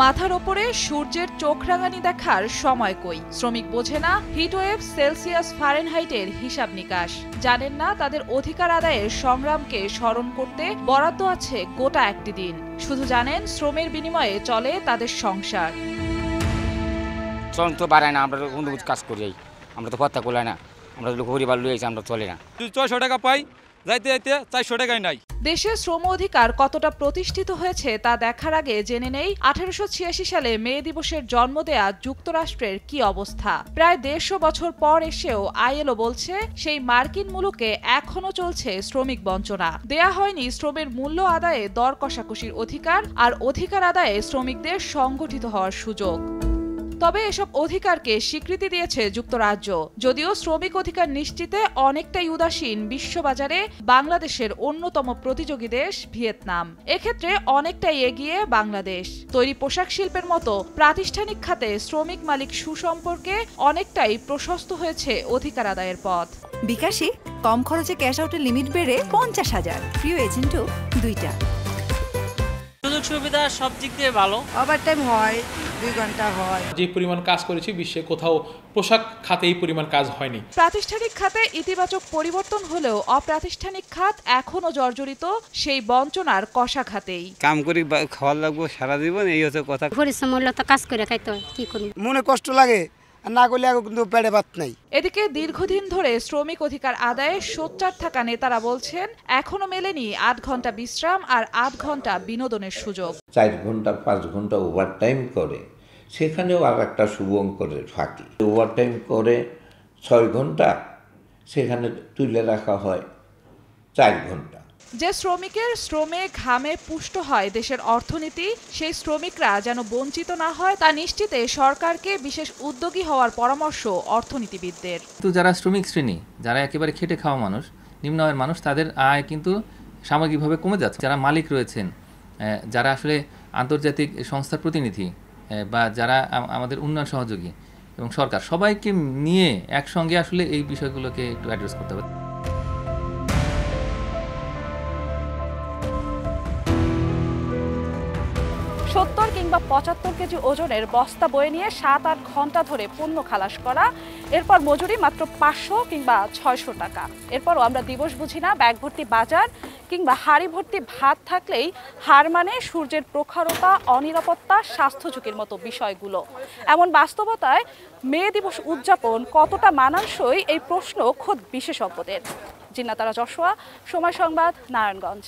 মাথার ওপরে সূর্যের চোখ রাঙানি দেখার সময় কই। শ্রমিক বোঝে না হিটওয়েভ, সেলসিয়াস, ফারেনহাইটের হিসাব নিকাশ। জানেন না তাদের অধিকার আদায়ের সংগ্রামকে স্মরণ করতে বরাদ্দ আছে গোটা একটি দিন। শুধু জানেন শ্রমের বিনিময়ে চলে তাদের সংসার। শ্রম তো বাড়ায় না, আমরা কোনো কাজ করি, আমরা তো পত্তা কোলাই না, আমরা পরিবার লুয়েছি, আমরা চলে না। 600 টাকা পাই, যাইতে যাইতে 400 টাকাই নাই। দেশে শ্রম অধিকার কতটা প্রতিষ্ঠিত হয়েছে তা দেখার আগে জেনে নেই 1886 সালে মে দিবসের জন্ম দেয়া যুক্তরাষ্ট্রের কি অবস্থা। প্রায় 150 বছর পর এসেও আইএলও বলছে সেই মার্কিন মুলুকে এখনো চলছে শ্রমিক বঞ্চনা। দেয়া হয়নি শ্রমের মূল্য আদায়ে দর কষাকষির অধিকার, আর অধিকার আদায়ে শ্রমিকদের সংগঠিত হওয়ার সুযোগ। তবে এসব অধিকারকে স্বীকৃতি দিয়েছে যুক্তরাজ্য। যদিও শ্রমিক অধিকার নিশ্চিতে অনেকটাই উদাসীন বিশ্ববাজারে বাংলাদেশের অন্যতম প্রতিযোগী দেশ ভিয়েতনাম। এক্ষেত্রে অনেকটাই এগিয়ে বাংলাদেশ। তৈরি পোশাক শিল্পের মতো প্রাতিষ্ঠানিক খাতে শ্রমিক মালিক সুসম্পর্কে অনেকটাই প্রশস্ত হয়েছে অধিকার আদায়ের পথ। বিকাশে কম খরচে ক্যাশ আউটের লিমিট বেড়ে 50,000, প্রিয় এজেন্টও 2টা। সুযোগ সুবিধা সব দিক দিয়ে ভালো। ওভারটাইম হয়, 2 ঘন্টা হয়। যে পরিমাণ কাজ করেছি বিশ্বে কোথাও পোশাক খাতে এই পরিমাণ কাজ হয়নি। প্রাতিষ্ঠানিক খাতে ইতিবাচক পরিবর্তন হলেও অপ্রাতিষ্ঠানিক খাত এখনো জর্জরিত সেই বঞ্চনার কষা খাতেই। কাম করি খাওয়ার লাগবো সারা জীবন, এই হচ্ছে কথা। পরিশ্রম হলে তো কাজ করে খাইতে হয়, কি করি, মনে কষ্ট লাগে, না করলে কিন্তু পেটে ভাত নাই। এদিকে দীর্ঘদিন ধরে শ্রমিক অধিকার আদায়ে সোচ্চার থাকা নেতারা বলছেন এখনো মেলেনি 8 ঘন্টা বিশ্রাম আর 8 ঘন্টা বিনোদনের সুযোগ। 4 ঘন্টা 5 ঘন্টা ওভারটাইম করে, সেখানেও আর একটা শুভঙ্করের ফাঁকি। ওভারটাইম করে 6 ঘন্টা, সেখানে তুলে রাখা হয় 4 ঘন্টা। যে শ্রমিকের শ্রমে ঘামে পুষ্ট হয় দেশের অর্থনীতি, সেই শ্রমিকরা যেন বঞ্চিত না হয় তা নিশ্চিতে সরকারকে বিশেষ উদ্যোগী হওয়ার পরামর্শ অর্থনীতিবিদদের। তো যারা শ্রমিক শ্রেণী, যারা একেবারে খেটে খাওয়া মানুষ, নিম্ন আয়ের মানুষ, তাদের আয় কিন্তু সামগ্রিকভাবে কমে যাচ্ছে। যারা মালিক রয়েছেন, যারা আসলে আন্তর্জাতিক সংস্থার প্রতিনিধি বা যারা আমাদের উন্নয়ন সহযোগী এবং সরকার, সবাইকে নিয়ে একসঙ্গে আসলে এই বিষয়গুলোকে একটু অ্যাড্রেস করতে হবে। 70 কিংবা 75 কেজি ওজনের বস্তা বয়ে নিয়ে 7-8 ঘন্টা ধরে পণ্য খালাস করা, এরপর মজুরি মাত্র 500 কিংবা 600 টাকা। এরপরও আমরা দিবস বুঝি না ব্যাগ ভর্তি বাজার কিংবা হাড়ি ভর্তি ভাত থাকলেই হার মানে সূর্যের প্রখরতা, অনিরাপত্তা, স্বাস্থ্য ঝুঁকির মতো বিষয়গুলো। এমন বাস্তবতায় মে দিবস উদযাপন কতটা মানানসই, এই প্রশ্ন খোদ বিশেষজ্ঞদের। জিন্নাত আরা যশোয়া, সময় সংবাদ, নারায়ণগঞ্জ।